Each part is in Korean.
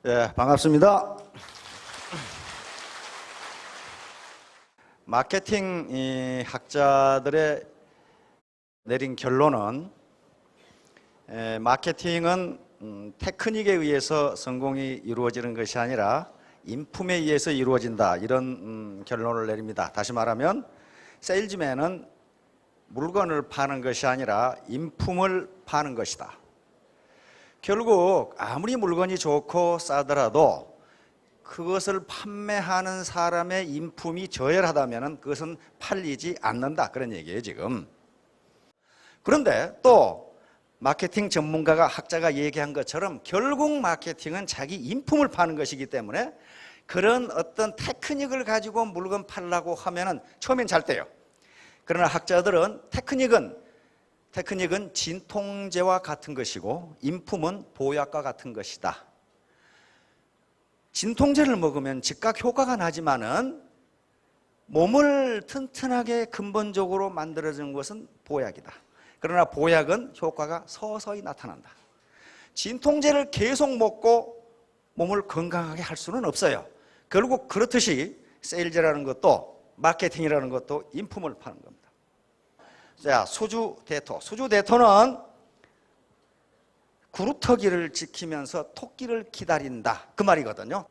예, 반갑습니다. 마케팅 학자들의 내린 결론은 마케팅은 테크닉에 의해서 성공이 이루어지는 것이 아니라 인품에 의해서 이루어진다, 이런 결론을 내립니다. 다시 말하면 세일즈맨은 물건을 파는 것이 아니라 인품을 파는 것이다. 결국 아무리 물건이 좋고 싸더라도 그것을 판매하는 사람의 인품이 저열하다면 그것은 팔리지 않는다, 그런 얘기예요 지금. 그런데 또 마케팅 전문가가, 학자가 얘기한 것처럼 결국 마케팅은 자기 인품을 파는 것이기 때문에 그런 어떤 테크닉을 가지고 물건 팔려고 하면은 처음엔 잘 돼요. 그러나 학자들은 테크닉은 진통제와 같은 것이고 인품은 보약과 같은 것이다. 진통제를 먹으면 즉각 효과가 나지만은 몸을 튼튼하게 근본적으로 만들어주는 것은 보약이다. 그러나 보약은 효과가 서서히 나타난다. 진통제를 계속 먹고 몸을 건강하게 할 수는 없어요. 결국 그렇듯이 세일즈라는 것도, 마케팅이라는 것도 인품을 파는 겁니다. 자, 수주대토. 수주대토는 구루터기를 지키면서 토끼를 기다린다, 그 말이거든요.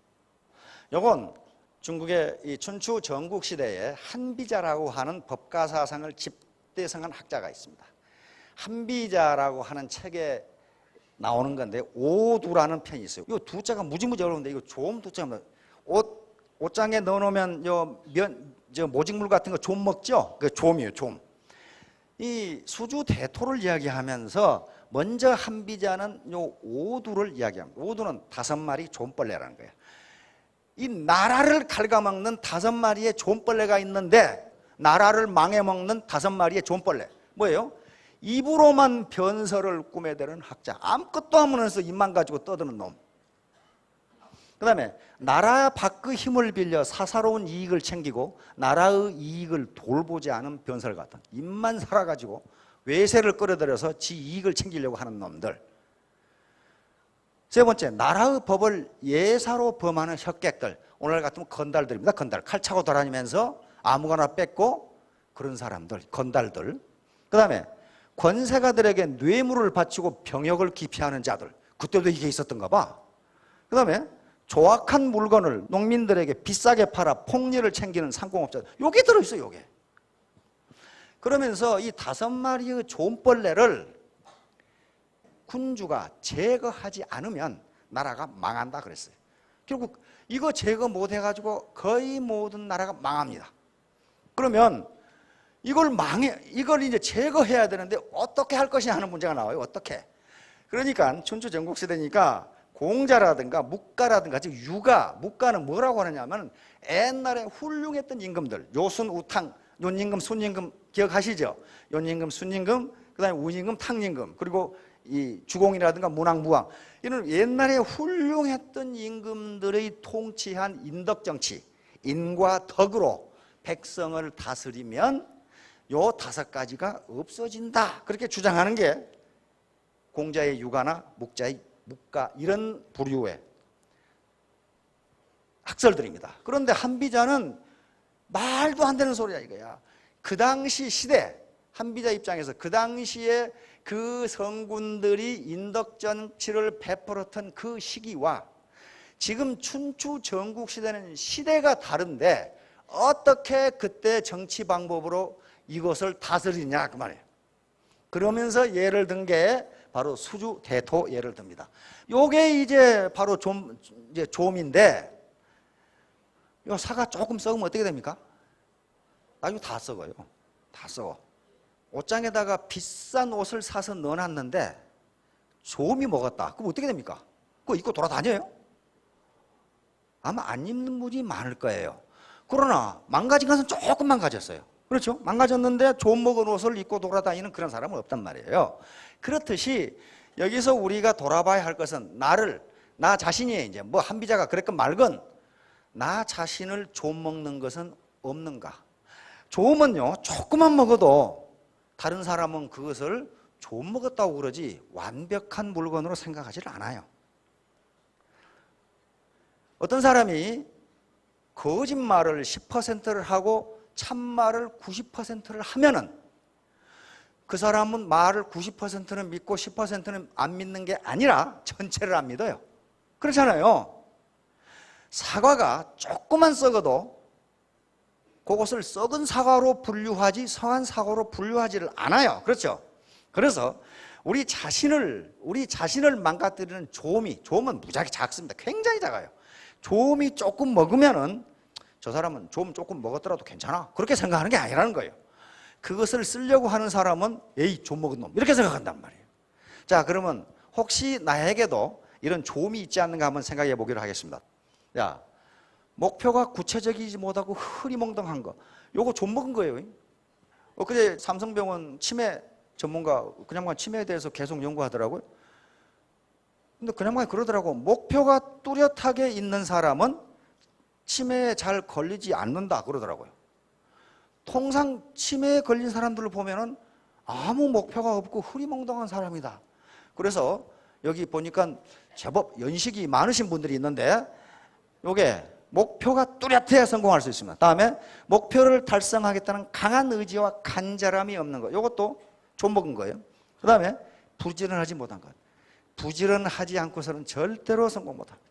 요건 중국의 이 춘추 전국시대에 한비자라고 하는 법가사상을 집대성한 학자가 있습니다. 한비자라고 하는 책에 나오는 건데 오두라는 편이 있어요. 이 두자가 무지무지 어려운데 이거 좀 두자면 옷장에 넣어놓으면 저 모직물 같은 거 좀 먹죠? 그 좀이에요, 좀. 이 수주대토를 이야기하면서 먼저 한비자는 요 오두를 이야기합니다. 오두는 5마리 좀벌레라는 거예요. 이 나라를 갉아먹는 5마리의 좀벌레가 있는데 나라를 망해먹는 5마리의 좀벌레, 뭐예요? 입으로만 변설을 꾸며대는 학자, 아무것도 안 하면서 입만 가지고 떠드는 놈. 그 다음에 나라 밖의 힘을 빌려 사사로운 이익을 챙기고 나라의 이익을 돌보지 않은 변설 같은, 입만 살아가지고 외세를 끌어들여서 지 이익을 챙기려고 하는 놈들. 세 번째, 나라의 법을 예사로 범하는 혁객들. 오늘 같으면 건달들입니다. 건달. 칼 차고 돌아다니면서 아무거나 뺏고 그런 사람들, 건달들. 그 다음에 권세가들에게 뇌물을 바치고 병역을 기피하는 자들. 그때도 이게 있었던가 봐. 그 다음에 조악한 물건을 농민들에게 비싸게 팔아 폭리를 챙기는 상공업자들. 요게 들어있어요, 요게. 그러면서 이 5마리의 좀벌레를 군주가 제거하지 않으면 나라가 망한다 그랬어요. 결국 이거 제거 못 해가지고 거의 모든 나라가 망합니다. 그러면 이걸 이제 제거해야 되는데 어떻게 할 것이냐 하는 문제가 나와요. 어떻게? 그러니까 춘추 전국시대니까 공자라든가 묵가라든가, 즉 유가, 묵가는 뭐라고 하느냐면 옛날에 훌륭했던 임금들, 요순, 우탕, 윤임금, 순임금 기억하시죠? 윤임금, 순임금, 그 다음에 운임금, 탕임금, 그리고 이 주공이라든가 문왕, 무왕, 이런 옛날에 훌륭했던 임금들의 통치한 인덕정치, 인과 덕으로 백성을 다스리면 요 5가지가 없어진다, 그렇게 주장하는 게 공자의 유가나 묵자의 묵가, 이런 부류의 학설들입니다. 그런데 한비자는 말도 안 되는 소리야 이거야. 그 당시 시대, 한비자 입장에서 그 당시에 그 성군들이 인덕정치를 베풀었던 그 시기와 지금 춘추 전국시대는 시대가 다른데 어떻게 그때 정치 방법으로 이것을 다스리냐, 그 말이에요. 그러면서 예를 든 게 바로 수주대토 예를 듭니다. 요게 이제 바로 좀인데, 요 사과 조금 썩으면 어떻게 됩니까? 나중에 다 썩어요. 다 썩어. 옷장에다가 비싼 옷을 사서 넣어놨는데 좀이 먹었다. 그럼 어떻게 됩니까? 그거 입고 돌아다녀요? 아마 안 입는 분이 많을 거예요. 그러나 망가진 것은 조금 망가졌어요. 그렇죠? 망가졌는데 좀 먹은 옷을 입고 돌아다니는 그런 사람은 없단 말이에요. 그렇듯이 여기서 우리가 돌아봐야 할 것은 나 자신이 이제 뭐 한비자가 그랬건 말건 나 자신을 좀 먹는 것은 없는가? 좀은요, 조금만 먹어도 다른 사람은 그것을 좀 먹었다고 그러지 완벽한 물건으로 생각하지를 않아요. 어떤 사람이 거짓말을 10%를 하고 참말을 90%를 하면은 그 사람은 말을 90%는 믿고 10%는 안 믿는 게 아니라 전체를 안 믿어요. 그렇잖아요. 사과가 조금만 썩어도 그것을 썩은 사과로 분류하지 성한 사과로 분류하지를 않아요. 그렇죠? 그래서 우리 자신을 망가뜨리는 조음은 무지하게 작습니다. 굉장히 작아요. 조음이 조금 먹으면은 저 사람은 조음 조금 먹었더라도 괜찮아. 그렇게 생각하는 게 아니라는 거예요. 그것을 쓰려고 하는 사람은 에이 좀 먹은 놈 이렇게 생각한단 말이에요. 자, 그러면 혹시 나에게도 이런 조음이 있지 않는가 한번 생각해 보기로 하겠습니다. 야, 목표가 구체적이지 못하고 흐리멍덩한 거, 요거 좀 먹은 거예요. 엊그제 삼성병원 치매 전문가 그 양반 치매에 대해서 계속 연구하더라고요. 근데 그 양반이 그러더라고. 목표가 뚜렷하게 있는 사람은 치매에 잘 걸리지 않는다 그러더라고요. 통상 치매에 걸린 사람들을 보면은 아무 목표가 없고 흐리멍덩한 사람이다. 그래서 여기 보니까 제법 연식이 많으신 분들이 있는데 요게 목표가 뚜렷해야 성공할 수 있습니다. 다음에 목표를 달성하겠다는 강한 의지와 간절함이 없는 것. 요것도 좀 먹은 거예요. 그 다음에 부지런하지 못한 것. 부지런하지 않고서는 절대로 성공 못합니다.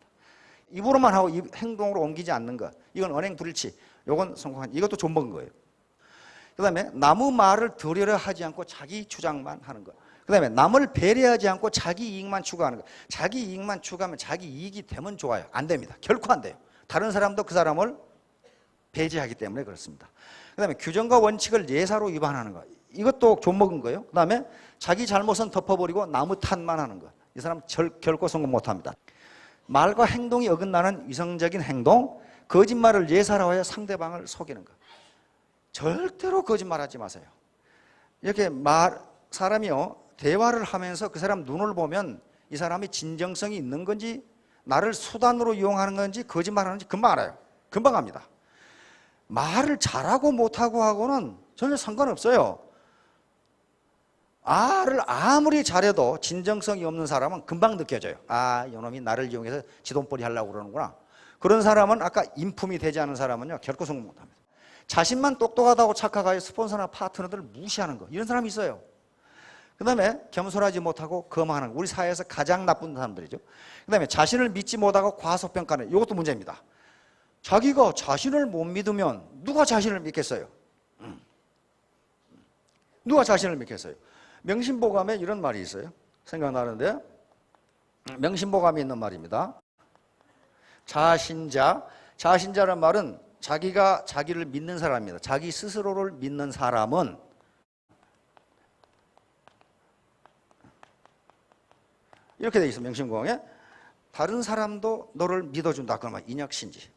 입으로만 하고 행동으로 옮기지 않는 것. 이건 언행불일치. 요건 성공한. 이것도 좀 먹은 거예요. 그 다음에 남의 말을 들으려 하지 않고 자기 주장만 하는 것. 그 다음에 남을 배려하지 않고 자기 이익만 추구하는 것. 자기 이익만 추구하면 자기 이익이 되면 좋아요. 안 됩니다. 결코 안 돼요. 다른 사람도 그 사람을 배제하기 때문에 그렇습니다. 그 다음에 규정과 원칙을 예사로 위반하는 것. 이것도 좀 먹은 거예요. 그 다음에 자기 잘못은 덮어버리고 남의 탓만 하는 것. 이 사람 결코 성공 못합니다. 말과 행동이 어긋나는 위성적인 행동, 거짓말을 예사로 하여 상대방을 속이는 것. 절대로 거짓말하지 마세요. 이렇게 사람이요 대화를 하면서 그 사람 눈을 보면 이 사람이 진정성이 있는 건지 나를 수단으로 이용하는 건지 거짓말하는지 금방 알아요. 금방 압니다. 말을 잘하고 못하고 하고는 전혀 상관없어요. 말을 아무리 잘해도 진정성이 없는 사람은 금방 느껴져요. 아, 이놈이 나를 이용해서 지돈벌이 하려고 그러는구나. 그런 사람은 아까 인품이 되지 않은 사람은요 결코 성공 못합니다. 자신만 똑똑하다고 착각하여 스폰서나 파트너들을 무시하는 거. 이런 사람이 있어요. 그 다음에 겸손하지 못하고 거만하는 거. 우리 사회에서 가장 나쁜 사람들이죠. 그 다음에 자신을 믿지 못하고 과소평가는 이것도 문제입니다. 자기가 자신을 못 믿으면 누가 자신을 믿겠어요? 누가 자신을 믿겠어요? 명심보감에 이런 말이 있어요. 생각나는데 명심보감에 있는 말입니다. 자신자라는 말은 자기가 자기를 믿는 사람입니다. 자기 스스로를 믿는 사람은 이렇게 돼 있어. 명심보감에 다른 사람도 너를 믿어준다. 그러면 인역신지.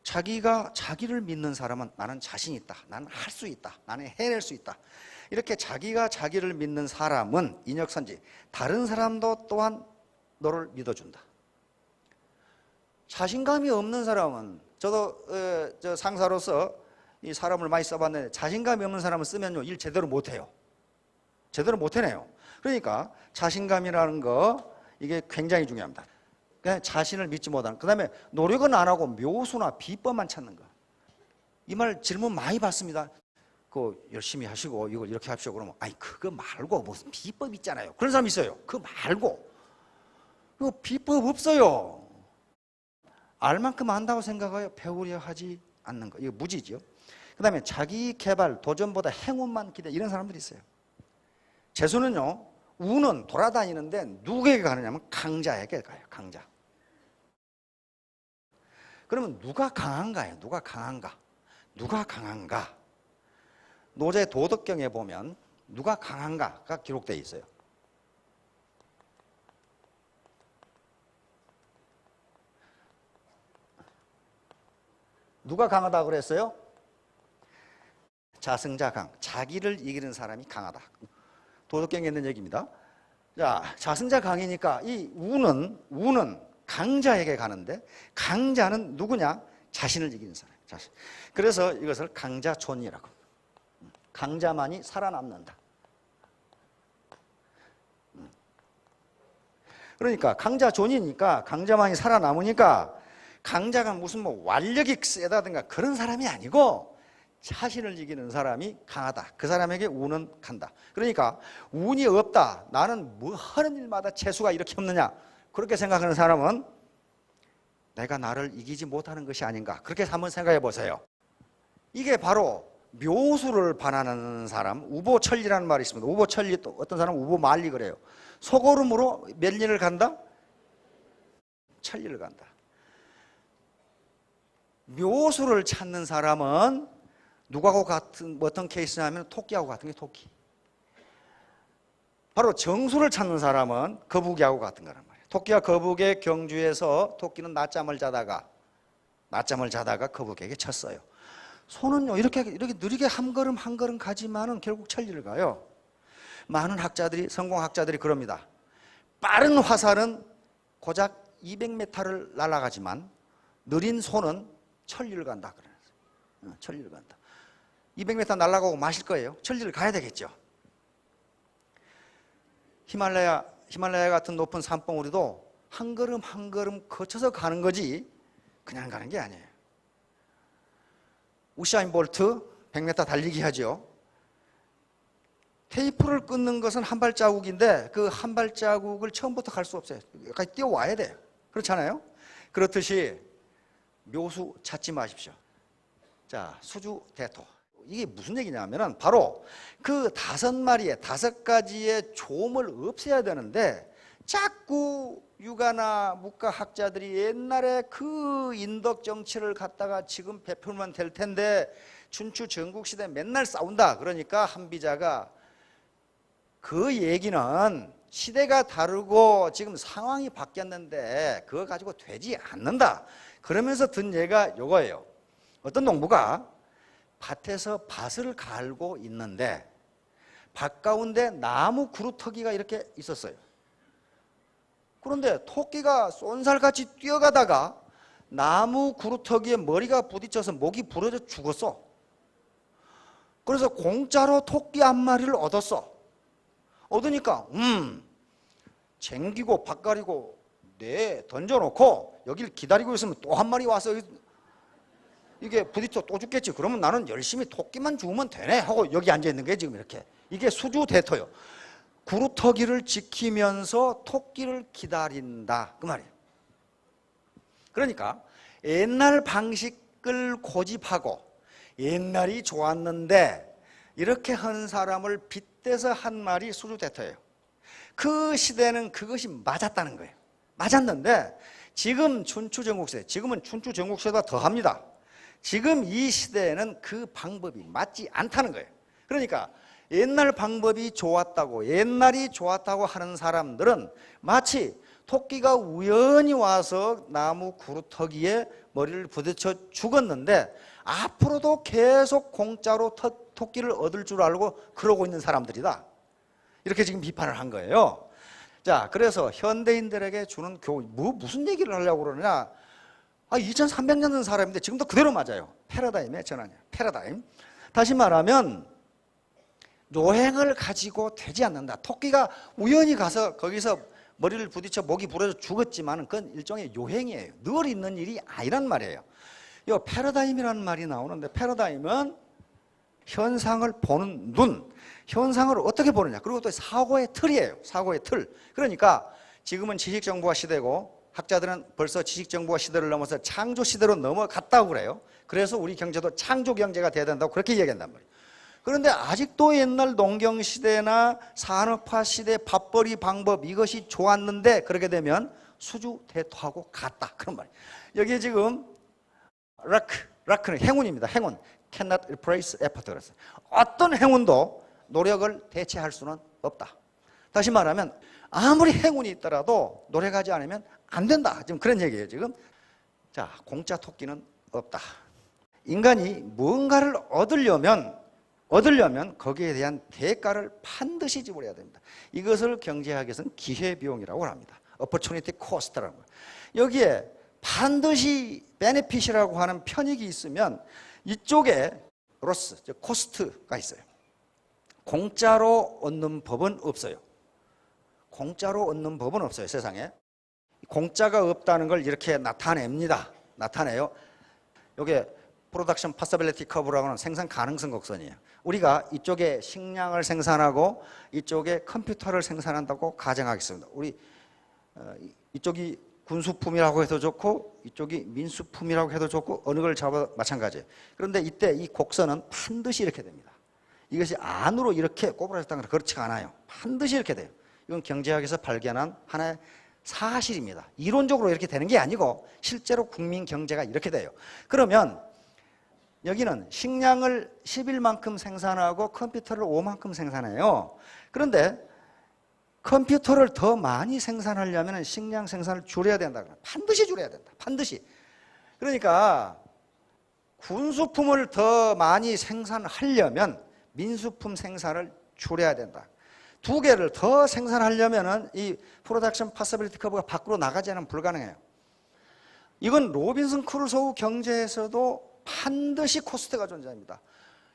자기가 자기를 믿는 사람은 나는 자신 있다. 나는 할 수 있다. 나는 해낼 수 있다. 이렇게 자기가 자기를 믿는 사람은 인역선지. 다른 사람도 또한 너를 믿어준다. 자신감이 없는 사람은 저도 저 상사로서 이 사람을 많이 써봤는데 자신감이 없는 사람을 쓰면요 일 제대로 못해요. 제대로 못해내요. 그러니까 자신감이라는 거 이게 굉장히 중요합니다. 그냥 자신을 믿지 못하는. 그 다음에 노력은 안 하고 묘수나 비법만 찾는 거. 이 말 질문 많이 받습니다. 그 열심히 하시고 이걸 이렇게 합시오. 그러면 아니 그거 말고 무슨 비법 있잖아요. 그런 사람 있어요. 그거 말고. 그거 비법 없어요. 알 만큼 안다고 생각하여 배우려 하지 않는 거. 이거 무지죠. 그 다음에 자기 개발, 도전보다 행운만 기대. 이런 사람들이 있어요. 재수는요. 운은 돌아다니는데 누구에게 가느냐면 강자에게 가요. 강자. 그러면 누가 강한가요? 누가 강한가? 누가 강한가? 노제 도덕경에 보면 누가 강한가가 기록되어 있어요. 누가 강하다고 그랬어요? 자승자 강. 자기를 이기는 사람이 강하다. 도덕경에 있는 얘기입니다. 자, 자승자 강이니까 이 운은 강자에게 가는데 강자는 누구냐? 자신을 이기는 사람. 자신. 그래서 이것을 강자존이라고. 강자만이 살아남는다. 그러니까 강자존이니까 강자만이 살아남으니까 강자가 무슨 뭐 완력이 세다든가 그런 사람이 아니고 자신을 이기는 사람이 강하다. 그 사람에게 운은 간다. 그러니까 운이 없다. 나는 뭐 하는 일마다 재수가 이렇게 없느냐. 그렇게 생각하는 사람은 내가 나를 이기지 못하는 것이 아닌가. 그렇게 한번 생각해 보세요. 이게 바로 묘수를 반하는 사람, 우보천리라는 말이 있습니다. 우보천리, 또 어떤 사람은 우보만리 그래요. 소고름으로 몇 리를 간다? 천리를 간다. 묘수를 찾는 사람은 누구하고 같은 어떤 케이스냐면 토끼하고 같은 게 토끼. 바로 정수를 찾는 사람은 거북이하고 같은 거란 말이에요. 토끼와 거북의 경주에서 토끼는 낮잠을 자다가 거북에게 쳤어요. 소는요 이렇게 느리게 한 걸음 한 걸음 가지만은 결국 천리를 가요. 많은 학자들이, 성공학자들이 그럽니다. 빠른 화살은 고작 200m를 날아가지만 느린 소는 천리를 간다 그래요. 천리를 간다. 200m 날아가고 마실 거예요. 천리를 가야 되겠죠. 히말라야 같은 높은 산봉우리도 한 걸음 한 걸음 거쳐서 가는 거지 그냥 가는 게 아니에요. 우사인 볼트 100m 달리기 하죠. 테이프를 끊는 것은 한 발자국인데 그 한 발자국을 처음부터 갈 수 없어요. 여기까지 뛰어와야 돼요. 그렇잖아요. 그렇듯이 묘수 찾지 마십시오. 자, 수주대토. 이게 무슨 얘기냐면은 바로 그 5마리의 5가지의 조음을 없애야 되는데 자꾸 유가나 무가학자들이 옛날에 그 인덕 정치를 갖다가 지금 베풀면 될 텐데 춘추 전국시대 맨날 싸운다. 그러니까 한비자가 그 얘기는 시대가 다르고 지금 상황이 바뀌었는데 그거 가지고 되지 않는다. 그러면서 든 얘가 요거예요. 어떤 농부가 밭에서 밭을 갈고 있는데 밭 가운데 나무 그루터기가 이렇게 있었어요. 그런데 토끼가 쏜살같이 뛰어가다가 나무 그루터기에 머리가 부딪혀서 목이 부러져 죽었어. 그래서 공짜로 토끼 한 마리를 얻었어. 얻으니까 쟁기고 밭 가리고 던져놓고 여길 기다리고 있으면 또 한 마리 와서 이게 부딪혀 또 죽겠지. 그러면 나는 열심히 토끼만 죽으면 되네 하고 여기 앉아있는 게 지금 이렇게. 이게 수주대토요. 구루터기를 지키면서 토끼를 기다린다 그 말이에요. 그러니까 옛날 방식을 고집하고 옛날이 좋았는데 이렇게 한 사람을 빗대서 한 말이 수주대토예요. 그 시대는 그것이 맞았다는 거예요. 맞았는데 지금 춘추전국시대, 지금은 춘추전국시대보다 더합니다. 지금 이 시대에는 그 방법이 맞지 않다는 거예요. 그러니까 옛날 방법이 좋았다고, 옛날이 좋았다고 하는 사람들은 마치 토끼가 우연히 와서 나무 구루터기에 머리를 부딪혀 죽었는데 앞으로도 계속 공짜로 토끼를 얻을 줄 알고 그러고 있는 사람들이다. 이렇게 지금 비판을 한 거예요. 자, 그래서 현대인들에게 주는 교훈, 무슨 얘기를 하려고 그러느냐. 2300년 된 사람인데 지금도 그대로 맞아요. 패러다임의 전환이에요. 패러다임. 다시 말하면 요행을 가지고 되지 않는다. 토끼가 우연히 가서 거기서 머리를 부딪혀 목이 부러져 죽었지만 그건 일종의 요행이에요. 늘 있는 일이 아니란 말이에요. 이 패러다임이라는 말이 나오는데 패러다임은 현상을 보는 눈, 현상을 어떻게 보느냐. 그리고 또 사고의 틀이에요. 사고의 틀. 그러니까 지금은 지식정보화 시대고 학자들은 벌써 지식정보화 시대를 넘어서 창조 시대로 넘어갔다고 그래요. 그래서 우리 경제도 창조 경제가 돼야 된다고 그렇게 이야기한단 말이에요. 그런데 아직도 옛날 농경 시대나 산업화 시대 밥벌이 방법 이것이 좋았는데 그렇게 되면 수주대토하고 같다 그런 말이에요. 여기에 지금 락크는 행운입니다. 행운. cannot replace effort 그랬어요. 어떤 행운도 노력을 대체할 수는 없다. 다시 말하면 아무리 행운이 있더라도 노력하지 않으면 안 된다. 지금 그런 얘기예요. 지금 자, 공짜 토끼는 없다. 인간이 무언가를 얻으려면 거기에 대한 대가를 반드시 지불해야 됩니다. 이것을 경제학에서는 기회비용이라고 합니다. opportunity cost라는 거예요. 여기에 반드시 benefit이라고 하는 편익이 있으면 이쪽에 로스, 코스트가 있어요. 공짜로 얻는 법은 없어요. 공짜로 얻는 법은 없어요. 세상에. 공짜가 없다는 걸 이렇게 나타냅니다. 나타내요. 이게 프로덕션 파서빌리티 커브라고 하는 생산 가능성 곡선이에요. 우리가 이쪽에 식량을 생산하고 이쪽에 컴퓨터를 생산한다고 가정하겠습니다. 우리 이쪽이 군수품이라고 해도 좋고 이쪽이 민수품이라고 해도 좋고 어느 걸 잡아도 마찬가지예요. 그런데 이때 이 곡선은 반드시 이렇게 됩니다. 이것이 안으로 이렇게 꼬부라졌다는 건 그렇지가 않아요. 반드시 이렇게 돼요. 이건 경제학에서 발견한 하나의 사실입니다. 이론적으로 이렇게 되는 게 아니고 실제로 국민 경제가 이렇게 돼요. 그러면 여기는 식량을 10일만큼 생산하고 컴퓨터를 5만큼 생산해요. 그런데 컴퓨터를 더 많이 생산하려면 식량 생산을 줄여야 된다. 반드시 줄여야 된다. 반드시. 그러니까 군수품을 더 많이 생산하려면 민수품 생산을 줄여야 된다. 두 개를 더 생산하려면 이 프로덕션 파서빌리티 커브가 밖으로 나가지 않으면 불가능해요. 이건 로빈슨 크루소우 경제에서도 반드시 코스트가 존재합니다.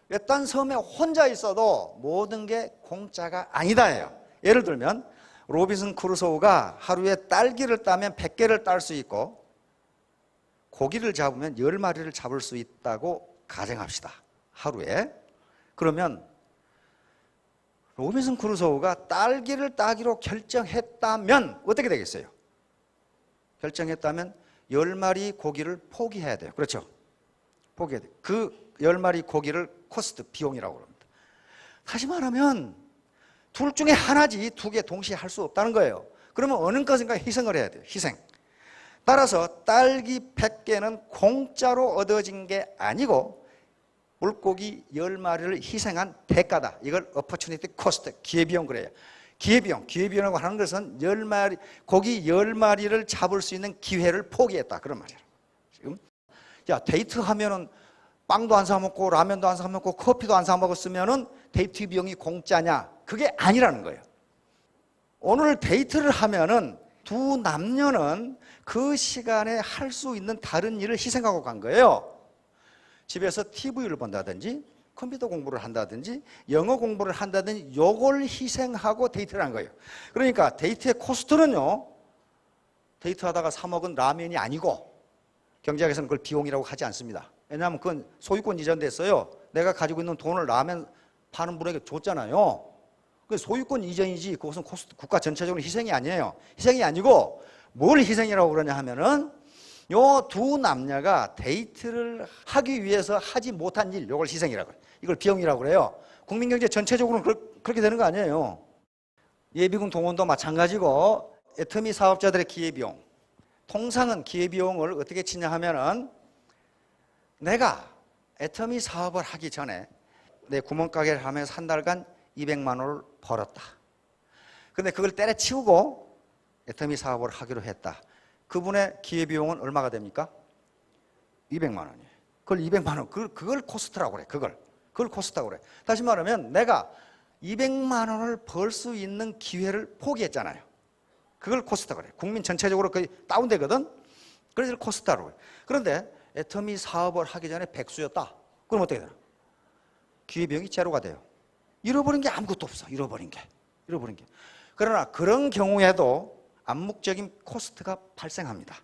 외딴 섬에 혼자 있어도 모든 게 공짜가 아니다예요. 예를 들면 로빈슨 크루소우가 하루에 딸기를 따면 100개를 딸 수 있고 고기를 잡으면 10마리를 잡을 수 있다고 가정합시다. 하루에. 그러면 로빈슨 크루소우가 딸기를 따기로 결정했다면 어떻게 되겠어요? 결정했다면 10마리 고기를 포기해야 돼요. 그렇죠? 포기해야 돼요. 그 10마리 고기를 코스트, 비용이라고 합니다. 다시 말하면 둘 중에 하나지 두 개 동시에 할 수 없다는 거예요. 그러면 어느 것인가 희생을 해야 돼요. 희생. 따라서 딸기 100개는 공짜로 얻어진 게 아니고 물고기 10마리를 희생한 대가다. 이걸 opportunity cost, 기회비용 그래요. 기회비용이라고 하는 것은 10마리, 고기 10마리를 잡을 수 있는 기회를 포기했다. 그런 말이에요. 지금 야, 데이트하면은 빵도 안 사 먹고 라면도 안 사 먹고 커피도 안 사 먹었으면은 데이트 비용이 공짜냐? 그게 아니라는 거예요. 오늘 데이트를 하면은 두 남녀는 그 시간에 할 수 있는 다른 일을 희생하고 간 거예요. 집에서 TV를 본다든지 컴퓨터 공부를 한다든지 영어 공부를 한다든지 요걸 희생하고 데이트를 한 거예요. 그러니까 데이트의 코스트는요, 데이트하다가 사 먹은 라면이 아니고 경제학에서는 그걸 비용이라고 하지 않습니다. 왜냐하면 그건 소유권 이전됐어요. 내가 가지고 있는 돈을 라면 파는 분에게 줬잖아요. 그 소유권 이전이지 그것은 코스트, 국가 전체적으로 희생이 아니에요. 희생이 아니고 뭘 희생이라고 그러냐 하면은 요 두 남녀가 데이트를 하기 위해서 하지 못한 일, 요걸 희생이라고 해요. 이걸 비용이라고 그래요. 국민경제 전체적으로는 그렇게 되는 거 아니에요. 예비군 동원도 마찬가지고 애터미 사업자들의 기회비용. 통상은 기회비용을 어떻게 치냐 하면은 내가 애터미 사업을 하기 전에 내 구멍가게를 하면서 한 달간 200만 원을 벌었다. 근데 그걸 때려치우고 애터미 사업을 하기로 했다. 그분의 기회비용은 얼마가 됩니까? 200만 원이에요. 그걸 200만 원, 그걸 코스트라고 그래. 그걸 코스트라고 그래. 다시 말하면 내가 200만 원을 벌 수 있는 기회를 포기했잖아요. 그걸 코스트라고 그래. 국민 전체적으로 거의 다운되거든. 그래서 코스트라고 그래. 그런데 애터미 사업을 하기 전에 백수였다. 그럼 어떻게 되나? 기회비용이 제로가 돼요. 잃어버린 게 아무것도 없어. 잃어버린 게. 그러나 그런 경우에도 암묵적인 코스트가 발생합니다.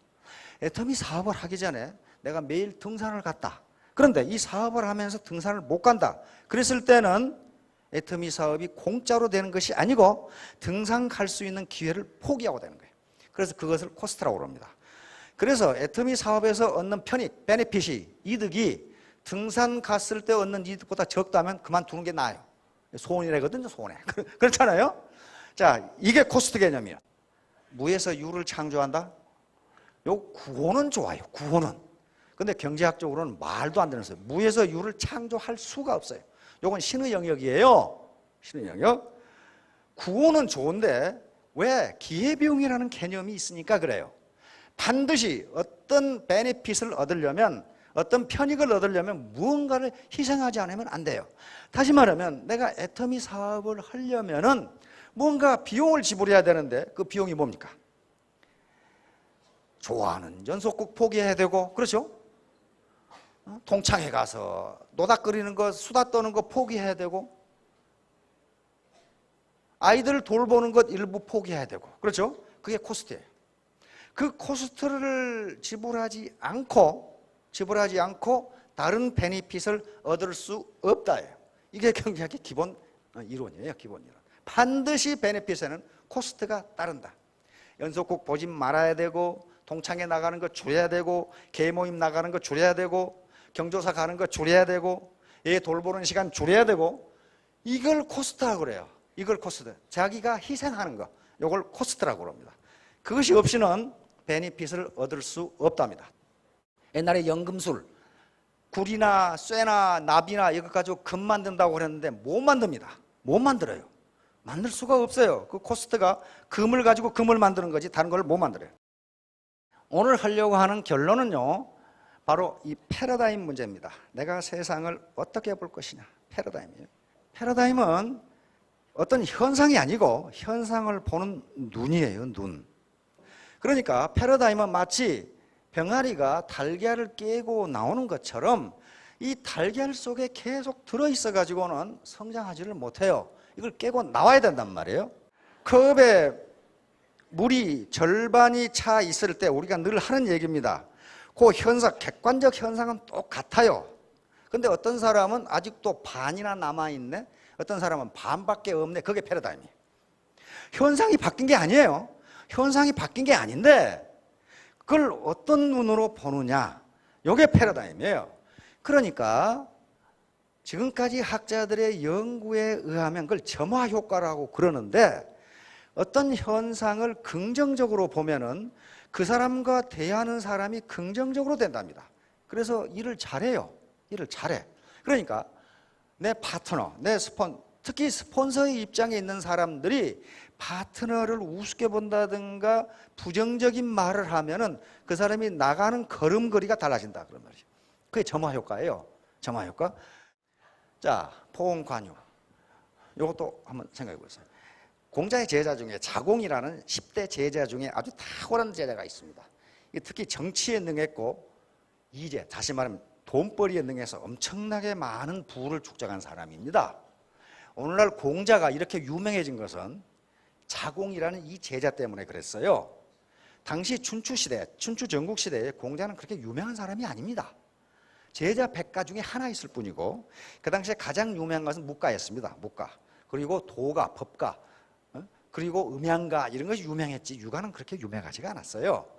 애터미 사업을 하기 전에 내가 매일 등산을 갔다. 그런데 이 사업을 하면서 등산을 못 간다. 그랬을 때는 애터미 사업이 공짜로 되는 것이 아니고 등산 갈 수 있는 기회를 포기하고 되는 거예요. 그래서 그것을 코스트라고 합니다. 그래서 애터미 사업에서 얻는 편익, 베네핏이, 이득이 등산 갔을 때 얻는 이득보다 적다면 그만두는 게 나아요. 손해거든요, 손해. 그렇잖아요? 자, 이게 코스트 개념이에요. 무에서 유를 창조한다? 요 구호는 좋아요, 구호는. 근데 경제학적으로는 말도 안 되는 소리예요. 무에서 유를 창조할 수가 없어요. 요건 신의 영역이에요. 신의 영역. 구호는 좋은데 왜? 기회비용이라는 개념이 있으니까 그래요. 반드시 어떤 베네핏을 얻으려면, 어떤 편익을 얻으려면 무언가를 희생하지 않으면 안 돼요. 다시 말하면 내가 애터미 사업을 하려면은 뭔가 비용을 지불해야 되는데 그 비용이 뭡니까? 좋아하는 연속국 포기해야 되고, 그렇죠? 동창회 가서 노닥거리는 거, 수다 떠는 거 포기해야 되고, 아이들 돌보는 것 일부 포기해야 되고, 그렇죠? 그게 코스트예요. 그 코스트를 지불하지 않고 다른 베니핏을 얻을 수 없다예요. 이게 경제학의 기본 이론이에요. 기본 이론. 반드시 베네핏에는 코스트가 따른다. 연속국 보지 말아야 되고, 동창회 나가는 거 줄여야 되고, 개모임 나가는 거 줄여야 되고, 경조사 가는 거 줄여야 되고, 얘 돌보는 시간 줄여야 되고, 이걸 코스트라고 그래요. 이걸 코스트. 자기가 희생하는 거, 이걸 코스트라고 그럽니다. 그것이 없이는 베니핏을 얻을 수 없답니다. 옛날에 연금술, 굴이나 쇠나 나비나 이것 가지고 금 만든다고 그랬는데 못 만듭니다. 못 만들어요. 만들 수가 없어요. 그 코스트가 금을 가지고 금을 만드는 거지 다른 걸 못 만들어요. 오늘 하려고 하는 결론은요, 바로 이 패러다임 문제입니다. 내가 세상을 어떻게 볼 것이냐. 패러다임이에요. 패러다임은 어떤 현상이 아니고 현상을 보는 눈이에요. 눈. 그러니까 패러다임은 마치 병아리가 달걀을 깨고 나오는 것처럼 이 달걀 속에 계속 들어있어 가지고는 성장하지를 못해요. 이걸 깨고 나와야 된단 말이에요. 컵에 물이 절반이 차 있을 때 우리가 늘 하는 얘기입니다. 그 현상, 객관적 현상은 똑같아요. 근데 어떤 사람은 아직도 반이나 남아있네, 어떤 사람은 반밖에 없네. 그게 패러다임이에요. 현상이 바뀐 게 아니에요. 현상이 바뀐 게 아닌데 그걸 어떤 눈으로 보느냐, 이게 패러다임이에요. 그러니까 지금까지 학자들의 연구에 의하면 그걸 점화 효과라고 그러는데, 어떤 현상을 긍정적으로 보면은 그 사람과 대하는 사람이 긍정적으로 된답니다. 그래서 일을 잘해요. 일을 잘해. 그러니까 내 파트너, 특히 스폰서의 입장에 있는 사람들이 파트너를 우습게 본다든가 부정적인 말을 하면은 그 사람이 나가는 걸음걸이가 달라진다 그런 말이죠. 그게 점화 효과예요. 점화 효과. 자, 포옹관유. 이것도 한번 생각해 보세요. 공자의 제자 중에 자공이라는 10대 제자 중에 아주 탁월한 제자가 있습니다. 특히 정치에 능했고, 이제 다시 말하면 돈벌이에 능해서 엄청나게 많은 부를 축적한 사람입니다. 오늘날 공자가 이렇게 유명해진 것은 자공이라는 이 제자 때문에 그랬어요. 당시 춘추시대, 춘추전국시대에 공자는 그렇게 유명한 사람이 아닙니다. 제자 백가 중에 하나 있을 뿐이고, 그 당시에 가장 유명한 것은 묵가였습니다. 묵가. 그리고 도가, 법가, 그리고 음양가, 이런 것이 유명했지 유가는 그렇게 유명하지가 않았어요.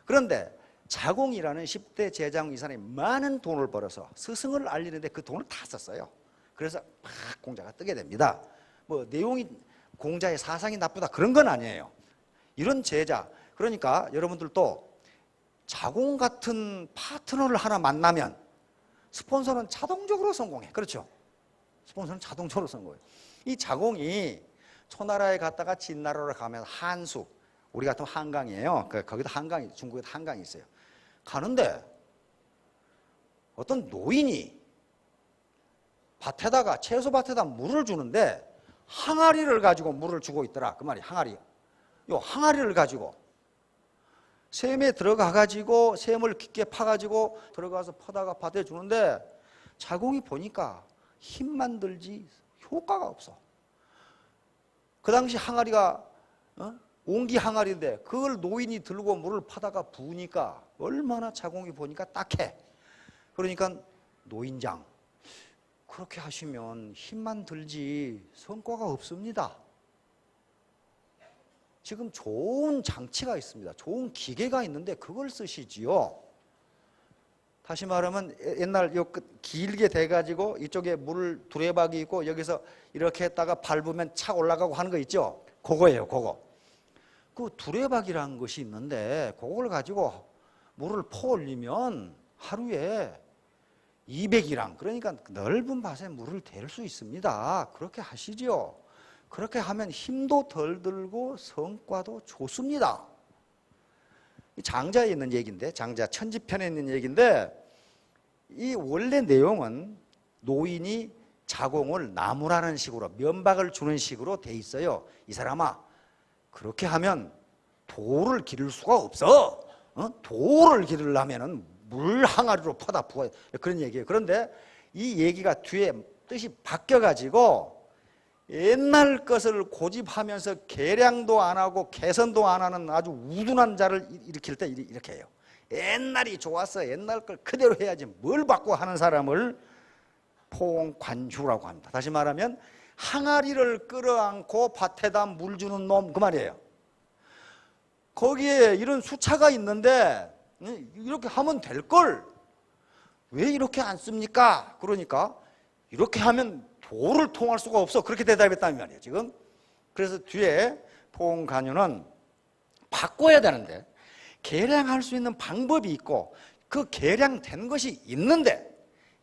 그런데 자공이라는 10대 제자이 사람이 많은 돈을 벌어서 스승을 알리는데 그 돈을 다 썼어요. 그래서 막 공자가 뜨게 됩니다. 뭐 내용이 공자의 사상이 나쁘다 그런 건 아니에요. 이런 제자, 그러니까 여러분들도 자공 같은 파트너를 하나 만나면 스폰서는 자동적으로 성공해. 그렇죠? 스폰서는 자동적으로 성공해. 이 자공이 초나라에 갔다가 진나라로 가면 한수, 우리 같으면 한강이에요. 거기도 한강이, 중국에도 한강이 있어요. 가는데 어떤 노인이 밭에다가, 채소밭에다 물을 주는데 항아리를 가지고 물을 주고 있더라. 그 말이 항아리. 요 항아리를 가지고 샘에 들어가 가지고 샘을 깊게 파 가지고 들어가서 퍼다가 밭에 주는데 자공이 보니까 힘만 들지 효과가 없어. 그 당시 항아리가 옹기 항아리인데 그걸 노인이 들고 물을 파다가 부으니까 얼마나 자공이 보니까 딱해. 그러니까 노인장, 그렇게 하시면 힘만 들지 성과가 없습니다. 지금 좋은 장치가 있습니다. 좋은 기계가 있는데 그걸 쓰시지요. 다시 말하면 옛날 요 길게 돼가지고 이쪽에 물 두레박이 있고 여기서 이렇게 했다가 밟으면 착 올라가고 하는 거 있죠. 그거예요. 그거. 그 두레박이라는 것이 있는데 그걸 가지고 물을 퍼 올리면 하루에 200이랑, 그러니까 넓은 밭에 물을 댈 수 있습니다. 그렇게 하시죠. 그렇게 하면 힘도 덜 들고 성과도 좋습니다. 장자에 있는 얘기인데, 장자 천지편에 있는 얘기인데, 이 원래 내용은 노인이 자공을 나무라는 식으로 면박을 주는 식으로 돼 있어요. 이 사람아, 그렇게 하면 돌을 기를 수가 없어. 돌을 기르려면은 물 항아리로 퍼다 부어야, 그런 얘기예요. 그런데 이 얘기가 뒤에 뜻이 바뀌어가지고 옛날 것을 고집하면서 계량도 안 하고 개선도 안 하는 아주 우둔한 자를 일으킬 때 이렇게 해요. 옛날이 좋았어. 옛날 걸 그대로 해야지 뭘 바꿔 하는 사람을 포옹관주라고 합니다. 다시 말하면 항아리를 끌어안고 밭에다 물 주는 놈, 그 말이에요. 거기에 이런 수차가 있는데 이렇게 하면 될걸 왜 이렇게 안 씁니까? 그러니까 이렇게 하면 도를 통할 수가 없어. 그렇게 대답했단 말이에요 지금. 그래서 뒤에 포옹관유는 바꿔야 되는데 계량할 수 있는 방법이 있고 그 계량된 것이 있는데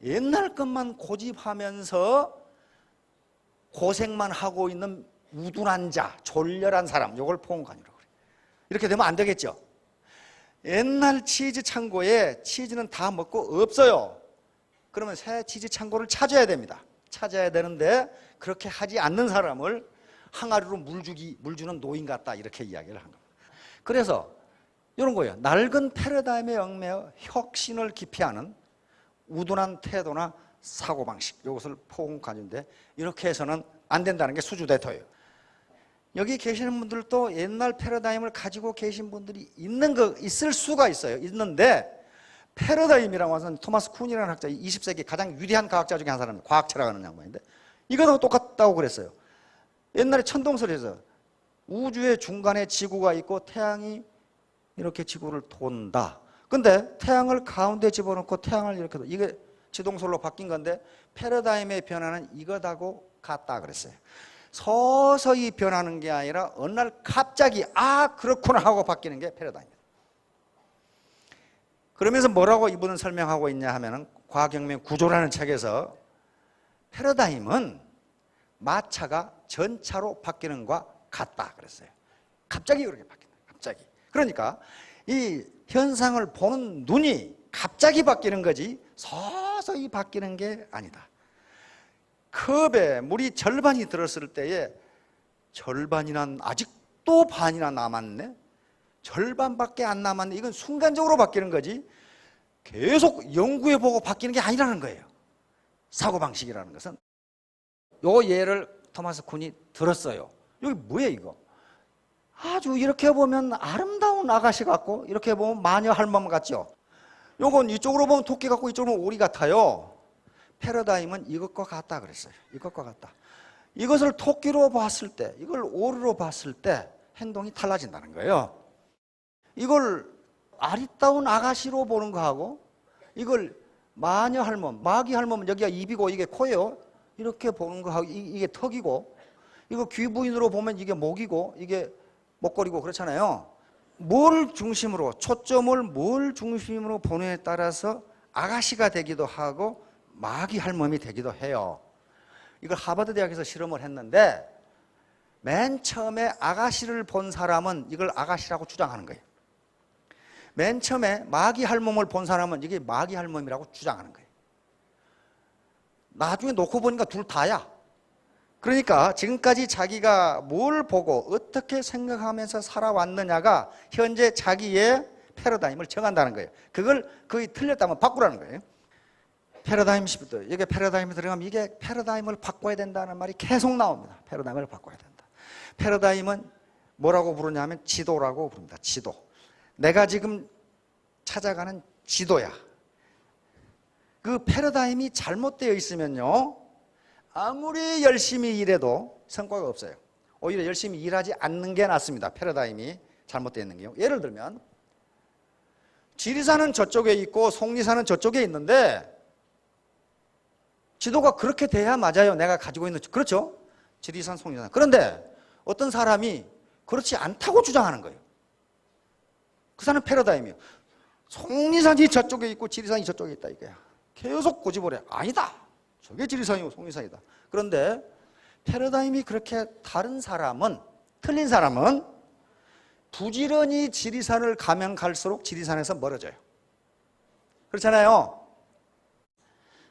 옛날 것만 고집하면서 고생만 하고 있는 우둔한 자, 졸렬한 사람, 이걸 포옹관유라고 그래요. 이렇게 되면 안 되겠죠. 옛날 치즈 창고에 치즈는 다 먹고 없어요. 그러면 새 치즈 창고를 찾아야 됩니다. 찾아야 되는데 그렇게 하지 않는 사람을 항아리로 물 주는 노인 같다, 이렇게 이야기를 한 겁니다. 그래서 이런 거예요. 낡은 패러다임에 얽매여 혁신을 기피하는 우둔한 태도나 사고방식, 이것을 포옹관유인데 이렇게 해서는 안 된다는 게 수주대토예요. 여기 계시는 분들도 옛날 패러다임을 가지고 계신 분들이 있을 수가 있어요. 있는데 패러다임이라고 하는 토마스 쿤이라는 학자, 20세기 가장 위대한 과학자 중에 한 사람입니다. 과학철학하는 양반인데 이거하고 똑같다고 그랬어요. 옛날에 천동설에서 우주의 중간에 지구가 있고 태양이 이렇게 지구를 돈다. 근데 태양을 가운데 집어넣고 태양을 이렇게 이게 지동설로 바뀐 건데 패러다임의 변화는 이것하고 같다 그랬어요. 서서히 변하는 게 아니라 어느 날 갑자기 그렇구나 하고 바뀌는 게 패러다임입니다. 그러면서 뭐라고 이분은 설명하고 있냐 하면은 과학혁명 구조라는 책에서 패러다임은 마차가 전차로 바뀌는 것과 같다 그랬어요. 갑자기 그렇게 바뀐다. 갑자기. 그러니까 이 현상을 보는 눈이 갑자기 바뀌는 거지 서서히 바뀌는 게 아니다. 컵에 물이 절반이 들었을 때에 절반이나 아직도 반이나 남았네. 절반밖에 안 남았네. 이건 순간적으로 바뀌는 거지 계속 연구해보고 바뀌는 게 아니라는 거예요. 사고방식이라는 것은. 요 예를 토마스 쿤이 들었어요. 여기 뭐예요 이거? 아주 이렇게 보면 아름다운 아가씨 같고 이렇게 보면 마녀 할멈 같죠? 요건 이쪽으로 보면 토끼 같고 이쪽으로 보면 오리 같아요. 패러다임은 이것과 같다 그랬어요. 이것과 같다. 이것을 토끼로 봤을 때, 이걸 오리로 봤을 때 행동이 달라진다는 거예요. 이걸 아리따운 아가씨로 보는 거하고 이걸 마녀 할멈, 마귀 할멈은 여기가 입이고 이게 코예요. 이렇게 보는 거하고 이게 턱이고 이거 귀 부인으로 보면 이게 목이고 이게 목걸이고 그렇잖아요. 뭘 중심으로, 초점을 뭘 중심으로 보느냐에 따라서 아가씨가 되기도 하고 마귀 할멈이 되기도 해요. 이걸 하버드 대학에서 실험을 했는데 맨 처음에 아가씨를 본 사람은 이걸 아가씨라고 주장하는 거예요. 맨 처음에 마귀 할멈을 본 사람은 이게 마귀 할멈이라고 주장하는 거예요. 나중에 놓고 보니까 둘 다야. 그러니까 지금까지 자기가 뭘 보고 어떻게 생각하면서 살아왔느냐가 현재 자기의 패러다임을 정한다는 거예요. 그걸 거의 틀렸다면 바꾸라는 거예요. 패러다임 시프트. 이게 패러다임에 들어가면 이게 패러다임을 바꿔야 된다는 말이 계속 나옵니다. 패러다임을 바꿔야 된다. 패러다임은 뭐라고 부르냐면 지도라고 부릅니다. 지도. 내가 지금 찾아가는 지도야. 그 패러다임이 잘못되어 있으면요, 아무리 열심히 일해도 성과가 없어요. 오히려 열심히 일하지 않는 게 낫습니다. 패러다임이 잘못되어 있는 게요. 예를 들면 지리산은 저쪽에 있고 속리산은 저쪽에 있는데 지도가 그렇게 돼야 맞아요. 내가 가지고 있는, 그렇죠? 지리산, 속리산. 그런데 어떤 사람이 그렇지 않다고 주장하는 거예요. 그 사람은 패러다임이에요. 속리산이 저쪽에 있고 지리산이 저쪽에 있다 이거야. 계속 고집을 해. 아니다. 저게 지리산이고 속리산이다. 그런데 패러다임이 그렇게 다른 사람은, 틀린 사람은 부지런히 지리산을 가면 갈수록 지리산에서 멀어져요. 그렇잖아요.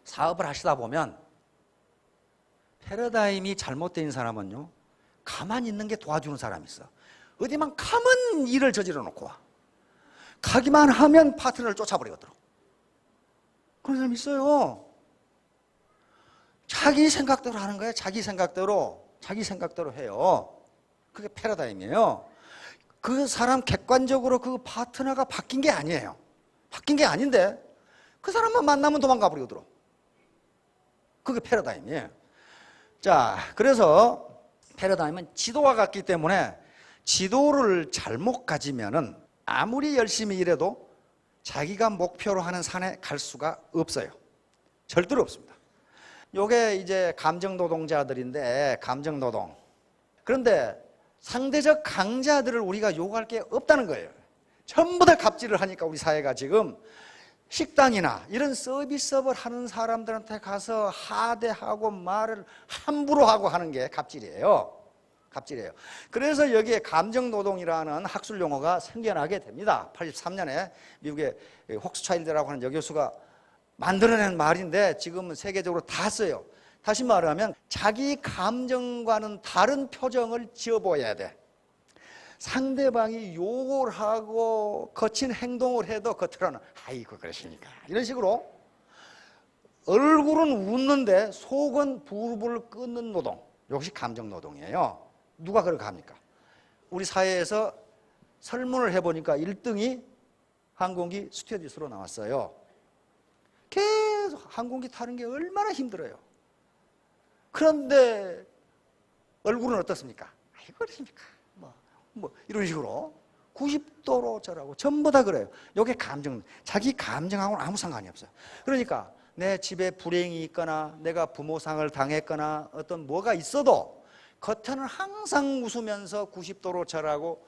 사업을 하시다 보면 패러다임이 잘못된 사람은요, 가만히 있는 게 도와주는 사람이 있어. 어디만 가면 일을 저질러 놓고 와. 가기만 하면 파트너를 쫓아버리거든. 그런 사람이 있어요. 자기 생각대로 하는 거예요. 자기 생각대로. 자기 생각대로 해요. 그게 패러다임이에요. 그 사람 객관적으로 그 파트너가 바뀐 게 아니에요. 바뀐 게 아닌데 그 사람만 만나면 도망가 버리더라. 그게 패러다임이에요. 자, 그래서 패러다임은 지도와 같기 때문에 지도를 잘못 가지면은 아무리 열심히 일해도 자기가 목표로 하는 산에 갈 수가 없어요. 절대로 없습니다. 요게 이제 감정노동자들인데, 감정노동. 그런데 상대적 강자들을 우리가 요구할 게 없다는 거예요. 전부 다 갑질을 하니까 우리 사회가 지금 식당이나 이런 서비스업을 하는 사람들한테 가서 하대하고 말을 함부로 하고 하는 게 갑질이에요. 갑질이에요. 그래서 여기에 감정노동이라는 학술 용어가 생겨나게 됩니다. 83년에 미국의 혹스차일드라고 하는 여교수가 만들어낸 말인데 지금은 세계적으로 다 써요. 다시 말하면 자기 감정과는 다른 표정을 지어보여야 돼. 상대방이 욕을 하고 거친 행동을 해도 겉으로는 아이고 그러시니까 이런 식으로 얼굴은 웃는데 속은 부글부글 끓는 노동. 이것이 감정노동이에요. 누가 그렇게 합니까? 우리 사회에서 설문을 해보니까 1등이 항공기 스튜어디스로 나왔어요. 계속 항공기 타는 게 얼마나 힘들어요. 그런데 얼굴은 어떻습니까? 아이고 그러십니까? 뭐 이런 식으로 90도로 저라고 전부 다 그래요. 이게 감정, 자기 감정하고는 아무 상관이 없어요. 그러니까 내 집에 불행이 있거나 내가 부모상을 당했거나 어떤 뭐가 있어도 겉에는 항상 웃으면서 90도로 절하고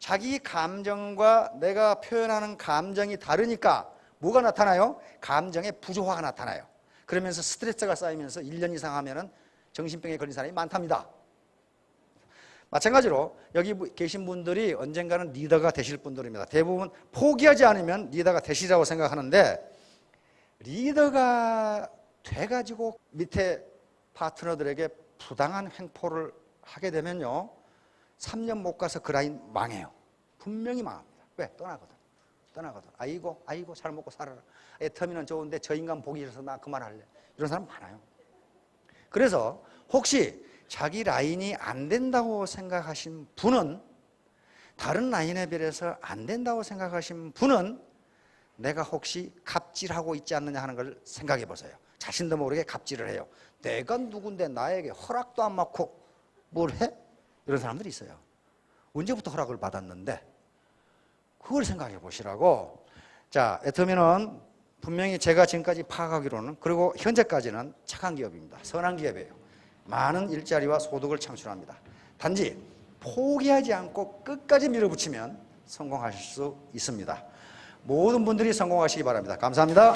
자기 감정과 내가 표현하는 감정이 다르니까 뭐가 나타나요? 감정의 부조화가 나타나요. 그러면서 스트레스가 쌓이면서 1년 이상 하면은 정신병에 걸린 사람이 많답니다. 마찬가지로 여기 계신 분들이 언젠가는 리더가 되실 분들입니다. 대부분 포기하지 않으면 리더가 되시라고 생각하는데 리더가 돼가지고 밑에 파트너들에게 부당한 횡포를 하게 되면요 3년 못 가서 그 라인 망해요. 분명히 망합니다. 왜? 떠나거든. 아이고 잘 먹고 살아라. 애터미는 좋은데 저 인간 보기 싫어서 나 그만할래. 이런 사람 많아요. 그래서 혹시 자기 라인이 안 된다고 생각하신 분은, 다른 라인에 비해서 안 된다고 생각하신 분은 내가 혹시 갑질하고 있지 않느냐 하는 걸 생각해 보세요. 자신도 모르게 갑질을 해요. 내가 누군데 나에게 허락도 안 받고 뭘 해? 이런 사람들이 있어요. 언제부터 허락을 받았는데 그걸 생각해 보시라고. 자, 애터미는 분명히 제가 지금까지 파악하기로는, 그리고 현재까지는 착한 기업입니다. 선한 기업이에요. 많은 일자리와 소득을 창출합니다. 단지 포기하지 않고 끝까지 밀어붙이면 성공하실 수 있습니다. 모든 분들이 성공하시기 바랍니다. 감사합니다.